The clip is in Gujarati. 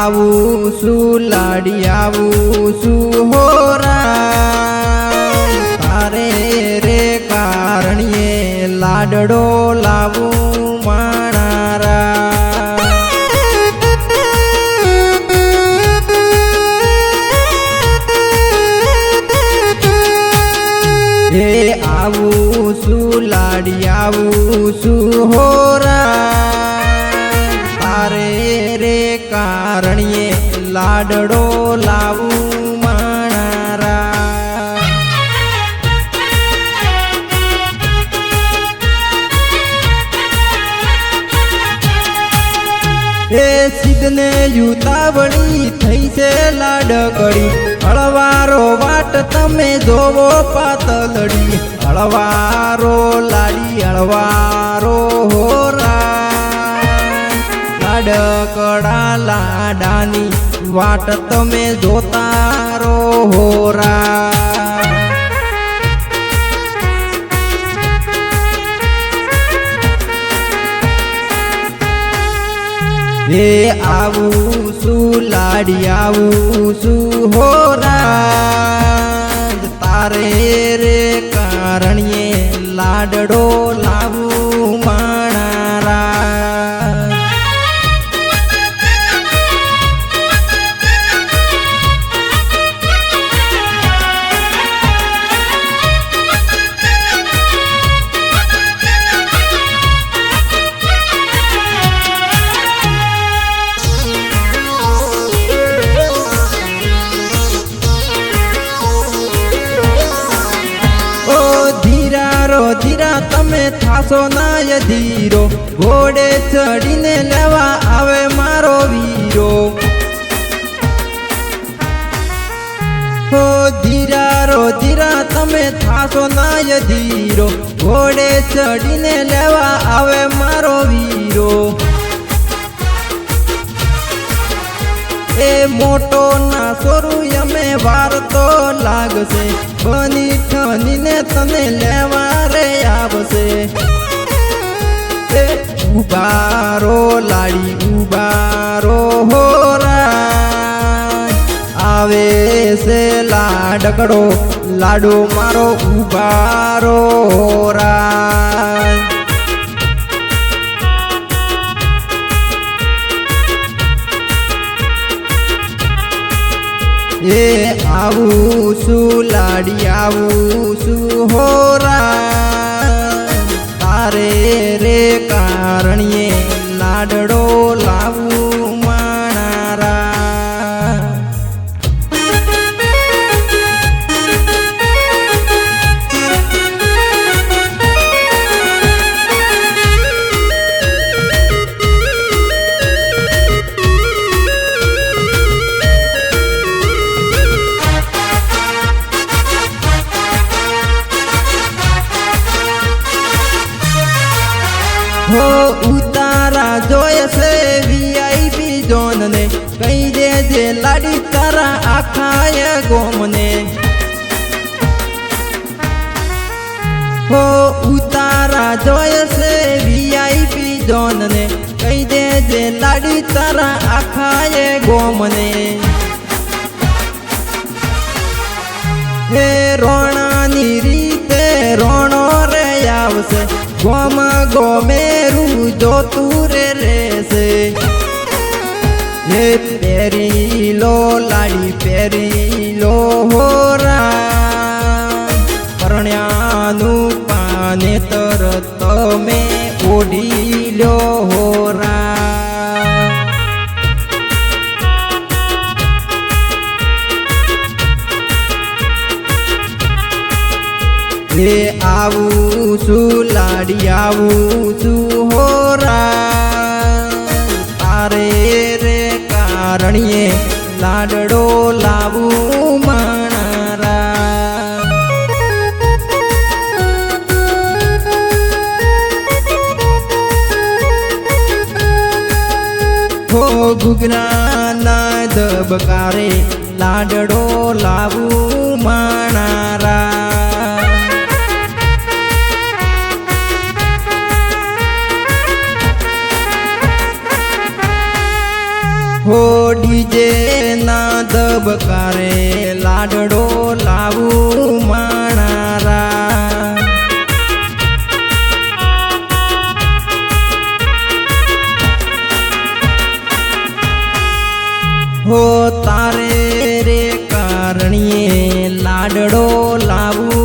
આવું શું લાડી આવું શું હોરા તારે રે કારણીએ લાડડો લાવું માણારા હે આવું શું લાડી આવું શું હોરા તારે રે કારણીએ લાડડો લાવું માણારા હે સિદ્ધને યુતાવળી થઈ છે લાડકડી હળવારો વાટ તમે જોવો પાતળડી હળવારો લાડી હળવારો હોરા લાડકડા લાડાની વાટ તમે જોતા રો હોરા હે આવું શું લાડી આવું શું હોરા તારે રે કારણીએ લાડડો લાવું માણારા ધીરા તમે થાશો ના ધીરો ઘોડે ચડીને લેવા આવે મારો વીરો હો ધીરા તમે થાશો ના ધીરો ઘોડે ચડીને લેવા આવે મારો વીરો એ મોટો ના સોરું અમે વાર તો લાગશે બની ઠનીને તને લેવા રે આવશે ઉબારો લાડી ઉબારો હોરા આવે છે લાડકડો લાડો મારો ઉબારો હોરા એ આવું શું લાડી આવું શું હોરા તારે રે કારણીએ લાડડો લાવું માણારા હો ઉતારા જોય છે વીઆઈપી જોન ને કહી દેજે લાડી તારા આખાય ગોમને હો ઉતારા જોય છે વીઆઈપી જોન ને કહી દેજે લાડી તારા આખાય ગોમને હે રોણાની રીતે રોણો રે આવશે ગોમ ગોમેરું જોતું રે રેશે હે પેરી લો લાડી પેરી લો હોરા પરણ્યાનું પાને તરત તમે ઓઢી લો હોરા હે આવું શું લાડી આવું શું હોરા તારે રે કારણીએ લાડડો લાવું માણારા હો ગુગના ના દબકારે લાડડો લાવું માણારા હો ડીજે ના દબકારે લાડડો લાવું માણારા હો તારે રે કારણીએ લાડડો લાવું